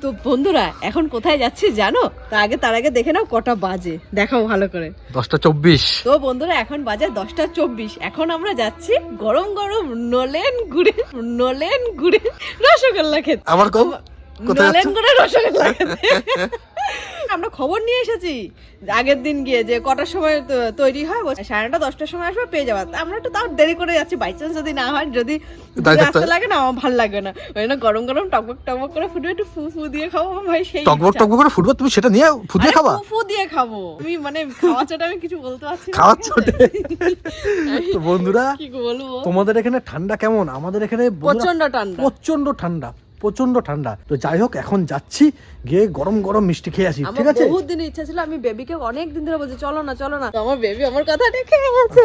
তো বন্ধুরা এখন কোথায় যাচ্ছি জানো? তার আগে দেখে নাও কটা বাজে, দেখাও ভালো করে। 10:24। তো বন্ধুরা এখন বাজে 10:24। এখন আমরা যাচ্ছি গরম গরম নলেন গুড়ে রসগোল্লা খেতে। আবার কম নলেন গুড়ে রসগোল্লা খেতে। আমরা খবর নিয়ে এসেছি আগের দিন গিয়ে যে কটার সময় তৈরি হয়, 9:30 10টার সময় আসবে, পেয়ে যাবো। আমরা একটু তাও দেরি করে যাচ্ছি, বাই চান্স যদি না হয়, যদি আসতে লাগে না, আমার ভালো লাগবে না। ওই না গরম গরম টকবক টকবক করে ফুটবে, একটু ফু ফু দিয়ে খাবো ভাই। সেই টকবক করে ফুটবো, তুমি সেটা নিয়ে ফু দিয়ে খাবা? ফু দিয়ে খাবো আমি, মানে খাওয়া চোটে আমি কিছু বলতে পারছি না। খাওয়া চোটে। তো বন্ধুরা কি বলবো, তোমাদের এখানে ঠান্ডা কেমন? আমাদের এখানে প্রচন্ড ঠান্ডা, প্রচন্ড ঠান্ডা। তো যাই হোক, এখন যাচ্ছি গিয়ে গরম গরম মিষ্টি খেয়ে আসি, ঠিক আছে? বহুত দিনের ইচ্ছা ছিল, আমি বেবিকে অনেক দিন ধরে বলছি চলো না। তো আমার বেবি আমার কথাটা খেয়ে গেছে।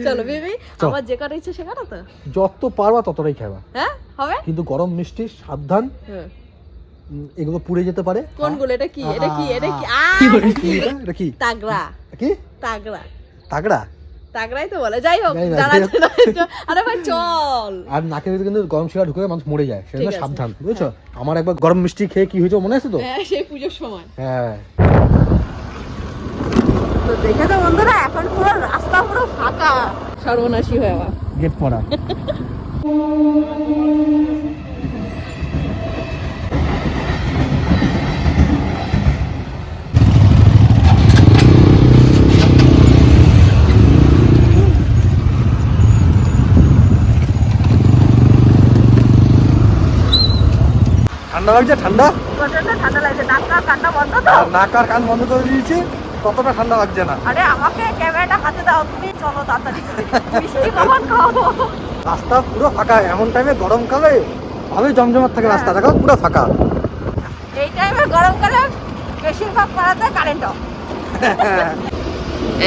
চলো বেবি, আমার যে কটা ইচ্ছা সে কটা তো যত পারবা ততটাই খাবা। হ্যাঁ হবে, কিন্তু গরম মিষ্টি সাবধান, এগুলো পুড়ে যেতে পারে। কোনগুলো? এটা কি তাগড়া, তাগড়া তাগড়াই তো বলে। যাই হোক, আরে ভাই চল। আর নাকের ভিতরে কিন্তু গরম শিরা ঢুকে মানুষ মরে যায়, সেজন্য সাবধান, বুঝছো? আমার একবার গরম মিষ্টি খেয়ে কি হয়েছে মনে আছে তো? হ্যাঁ, সেই পুজোর সময়। হ্যাঁ, তো দেখে তো বন্ধুরা এখন পুরো রাস্তা পুরো ফাঁকা, সর্বনাশী হয়ে যাওয়া, গেট পড়া। ঠান্ডা লাগছে? ঠান্ডা প্রচন্ড ঠান্ডা লাগছে। নাক আর কান্না বন্ধ তো, নাক আর কান বন্ধ করে দিয়েছি, ততটা ঠান্ডা লাগছে না। আরে আমাকে ক্যামেরাটা হাতে দাও, তুমি চলো তাড়াতাড়ি করে। মিষ্টি কখন খাবো? রাস্তা পুরো ফাঁকা, এমন টাইমে গরমকালে ভালোই জমজমাট থাকে রাস্তা, দেখো পুরো ফাঁকা। এই টাইমে গরমকালে বেশিরভাগ পাড়াতে কারেন্ট অফ।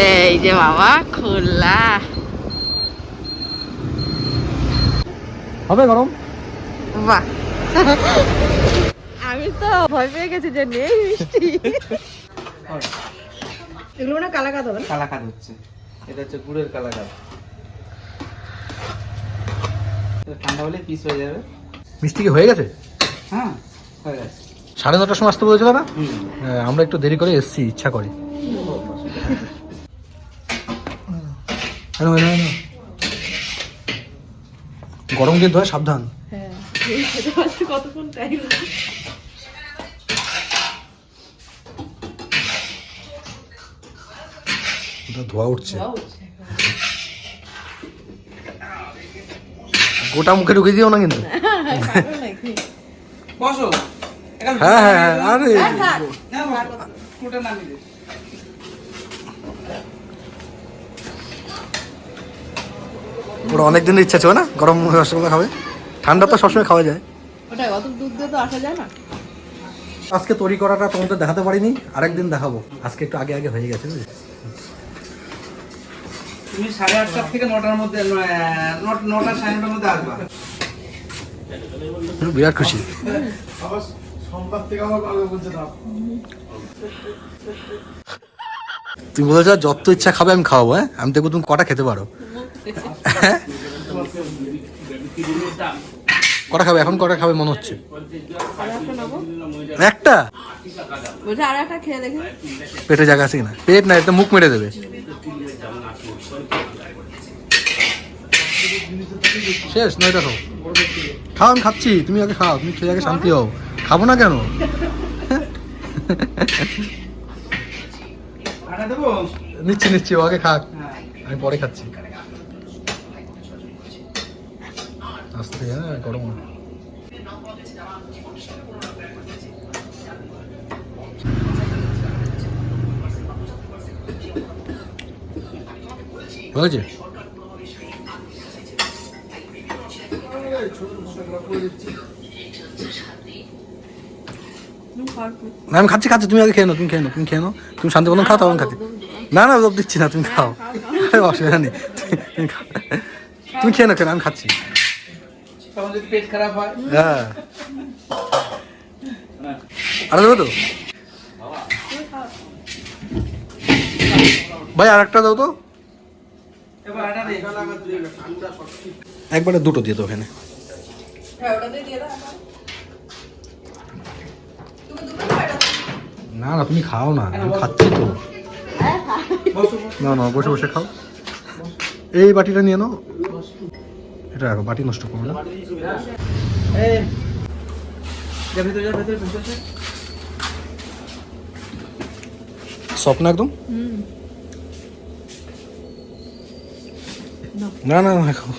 এই যে মামা খোলা হবে গরম। বাহ, আমি তো ভয় পেয়ে গেছি যে নেই মিষ্টি। এগুলো মানে কালাকাদ হবে না? কালাকাদ হচ্ছে, এটা হচ্ছে গুড়ের কালাকাদ। ঠান্ডা হলে পিস হয়ে যাবে। মিষ্টি কি হয়ে গেছে? হ্যাঁ হয়ে গেছে। 9:30টার সময় আসতে বলেছিল না? আমরা একটু দেরি করে এসেছি, ইচ্ছা করে। গরম কিন্তু হয়, সাবধান। হ্যাঁ, এই খেতে পারছি কতক্ষণ টাইম। ধোয়া উঠছে, গোটা মুখে ঢুকে দিও না কিন্তু। বসো। হ্যাঁ হ্যাঁ, আরে পুরোটা নামিয়ে দে। ওরা অনেকদিনের ইচ্ছা ছিল না গরম রসগোল্লা খাবে। ঠান্ডা তো সবসময় খাওয়া যায়। ওটাই, অত দুধ দিয়ে তো আসা যায় না। আজকে তৈরি করাটা তোমাদের দেখাতে পারিনি, আরেকদিন দেখাবো। আজকে একটু আগে হয়ে গেছে। তুমি 8:30 থেকে 9টার মধ্যে, 9টা 9:30টার মধ্যে আসবা। বিরাট খুশি। তুমি বলেছো যত ইচ্ছা খাবে আমি খাওয়াবো। হ্যাঁ, আমি দেখবো তুমি কটা খেতে পারো। কটা খাবে এখন? কটা খাবে মনে হচ্ছে? একটা বলছে আর একটা খেয়ে দেখে। পেটে জায়গা আছে কিনা? পেট না, এটা মুখ মেরে দেবে। শেষ নয়টা খাও। খাও, আমি খাচ্ছি, তুমি আগে খাও। তুমি খেয়ে আগে শান্তি হও। খাবো না কেন? আটা দেবো? নিচ্ছি, ও আগে খাক, আমি পরে খাচ্ছি। আস্তে, হ্যাঁ গরম। হয়েছে? না, আমি খাচ্ছি, তুমি আগে খেয়ে নাও, তুমি খেয়ে নাও। তুমি শান্তি মতন খাও, তখন খাচ্ছি। না লোভ দিচ্ছি না, তুমি খাও, অসুবিধা নেই। তুমি খেয়ে নাও, আমি খাচ্ছি। তখন যদি পেট খারাপ হয়, হ্যাঁ, আরে দেবো তো ভাই, আর একটা দাও তো। এবার আটা দে। একবারে দুটো দিয়ে দাও ওখানে। হ্যাঁ, ওটাতে দিয়ে দাও। না না তুমি খাও না, আমি খাচ্ছি তো। বসো না না বসে বসে খাও। এই বাটিটা নিয়ে নাও, এটা রাখো, বাটি নষ্ট করো না। এই যা ভিতরে যা, ভিতরে ভিতরে। স্বপ্ন একদম। না না না খাও।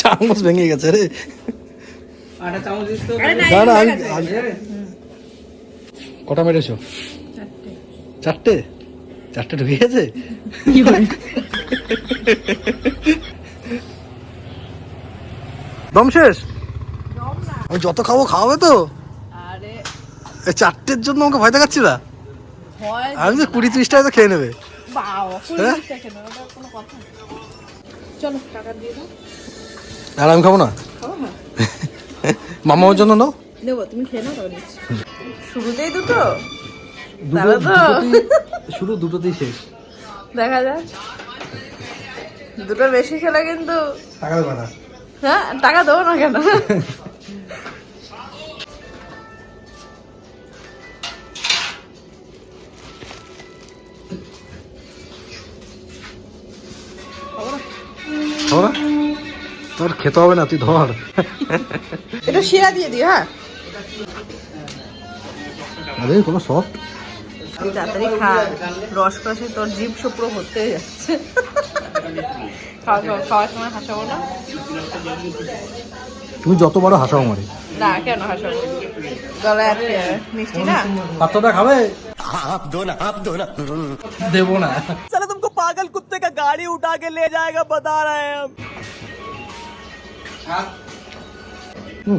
চামচ ভেঙে গেছে রে। আটা চামচ দিস তো। না না কটা মেরেছো? চারটে। চারটে ঢুকে গেছে। দম শেষ? আমি যত খাবো খাওয়াবে তো? আরে এই চারটের জন্য আমাকে ভয় দেখাচ্ছি না? ভয় আমি যে 20-30 টাকা তো খেয়ে নেবে। বাবা হ্যাঁ? 20 টাকা না, ওটা কোনো কথা না। চলো টাকা দিয়ে দাও। আর আমি খাবো না। খাবো না? মামার জন্য নাও। নেবো, তুমি খেয়ে নাও তাহলে নিচ্ছি। শুরুতেই দুটো? দুটো তাহলে তো শুধু দুটোতেই শেষ। দেখা যাক। দুটো বেশি খেলে কিন্তু টাকা দেবে না। হ্যাঁ টাকা দেবো না কেন? খাবো না? তোর খেতে হবে না, তুই ধর। এটা শিরা দিয়ে দিও। হ্যাঁ আরে কোনো সফট। তাড়াতাড়ি খা, রস কষে তোর জিভ পুরো ভর্তি হয়ে যাচ্ছে। খাওয়ার সময় হাসাবো না? তুমি যত বড় হাসাও মারে। না কেন হাসাবো? গলায় আছে মিষ্টি না? পাত্রটা খাবে? দেবো না। साला तुमको पागल कुत्ते का गाड़ी उठा के ले जाएगा बता रहे हैं हम।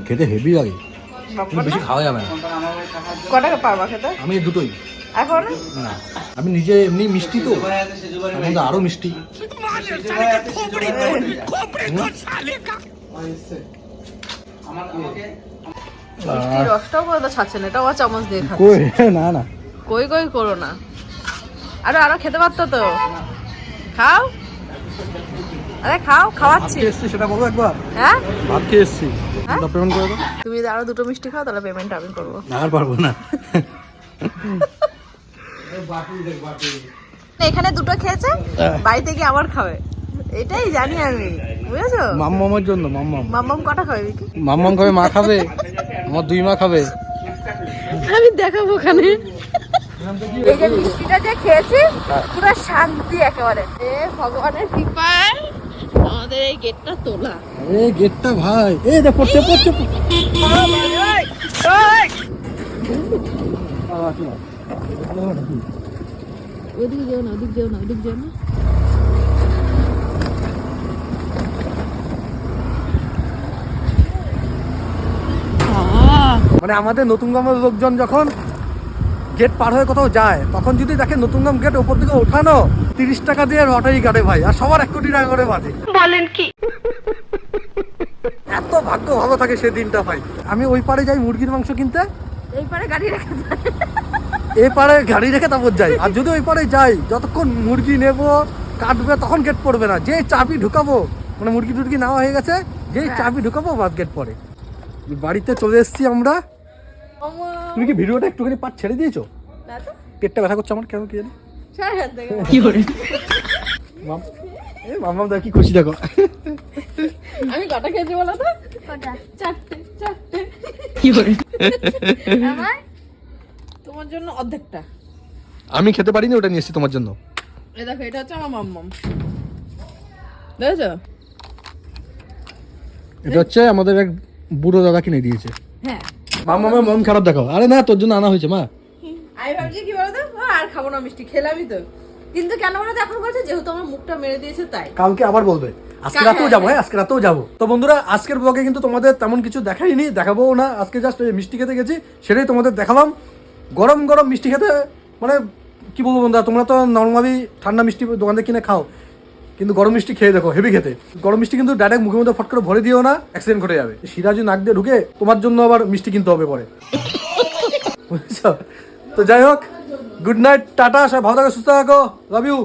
খেতে হেভি লাগে, বাবা বেশি খাওয়া যাবে না। ক টাকা পারবা খেতে আমি এই দুটোই এখন? না, আমি নিজে এমনি মিষ্টি তো, তার মধ্যে আরো মিষ্টি। মিষ্টি রসটাও করে তো ছাড়ছে না, এটাও আবার চামচ দিয়ে খাচ্ছে। কই না না, কই কই করো না, আরো আরো খেতে পারতো তো। খাও, আরে খাও, খাওয়াচ্ছি। খেয়ে এসছি সেটা বলো একবার। হ্যাঁ ভাত খেয়ে এসছি, হ্যাঁ? পেমেন্ট করে দাও। তুমি যদি আরো দুটো মিষ্টি খাও তাহলে পেমেন্ট আমি করবো। আর পারবো না। এখানে দুটো খেয়েছে, বাড়িতে গিয়ে আবার খাবে, এটাই জানি আমি, বুঝেছো? মাম্মামের জন্য। মাম্মাম মাম্মাম কটা খাবে বিকি? মাম্মাম খাবে, মা খাবে, আমার 2 মা খাবে। আমি দেখাবো ওখানে। এই যে মিষ্টিটা যে খেয়েছি পুরো শান্তি একেবারে। এ ভগবানের কৃপায় আমাদের এই গেটটা তোলা। আরে গেটটা ভাই, এই দেখ পড়ছে পড়ছে। ওদিকে যেও না, ওদিকে যেও না, ওদিকে যেও না। মানে আমাদের নতুন গ্রামের লোকজন যখন গেট পার হয়ে কোথাও যায়, তখন যদি দেখে নতুন গ্রাম গেট ওপর থেকে ওঠানো, 30 টাকা দিয়ে লটারি কাটে ভাই, আর সবার 1 কোটি টাকা করে বাজে। বলেন কি? এত ভাগ্য ভালো থাকে সেই দিনটা ভাই। আমি ওই পারে যাই মুরগির মাংস কিনতে, এই পারে গাড়ি রেখে যায়। এই পারে গাড়ি রেখে তারপর যাই। আর যদি ওই পারে যাই, যতক্ষণ মুরগি নেবো কাটবে তখন গেট পড়বে না। যে চাবি ঢুকাবো, মানে মুরগি টুরগি নেওয়া হয়ে গেছে, যেই চাবি ঢুকাবো বাস গেট পড়ে। বাড়িতে চলে এসেছি আমরা। তুমি কি ভিডিওটা একটুখানি পাট ছেড়ে দিয়েছো? পেটটা ব্যথা করছে আমার, কেন কি জানি। কি করে? মাম্মা দেখো কি খুশি, দেখো। আমি কটা খেয়েছি বলো তো? চারটে। চারটে কি করে? তোমার জন্য অর্ধেকটা। আমি খেতে পারিনি, ওটা নিয়ে এসেছি তোমার জন্য। এই দেখো, এটা হচ্ছে আমার মাম্মাম, দেখেছো? এটা হচ্ছে আমাদের এক বুড়ো দাদা কিনে দিয়েছে। হ্যাঁ, মাম্মামের মন খারাপ দেখাও। আরে না, তোর জন্য আনা হয়েছে মা। আমি ভাবছি কি বলতো, আর খাবো না মিষ্টি, খেলামই তো, কিন্তু কেন বলো তো এখন বলছে যেহেতু আমার মুখটা মেরে দিয়েছে তাই। কালকে আবার বলবে। আজকে রাতেও যাবো, হ্যাঁ আজকে রাতেও যাবো। তো বন্ধুরা, আজকের ব্লগে কিন্তু তোমাদের তেমন কিছু দেখাইনি, দেখাবোও না। আজকে জাস্ট মিষ্টি খেতে গেছি, সেটাই তোমাদের দেখালাম। গরম গরম মিষ্টি খেতে, মানে কি বলবো বন্ধুরা, তোমরা তো নর্মালি ঠান্ডা মিষ্টি দোকান থেকে কিনে খাও, কিন্তু গরম মিষ্টি খেয়ে দেখো, হেভি খেতে। গরম মিষ্টি কিন্তু ডাইরেক্ট মুখের মধ্যে ফট করে ভরে দিও না, অ্যাক্সিডেন্ট ঘটে যাবে। সিরাজি নাক দিয়ে ঢুকে তোমার জন্য আবার মিষ্টি কিনতে হবে পরে, বুঝছো? তো যাই হোক, গুড নাইট, টাটা, সব ভালো থাকো, সুস্থ থাকো, লাভ ইউ।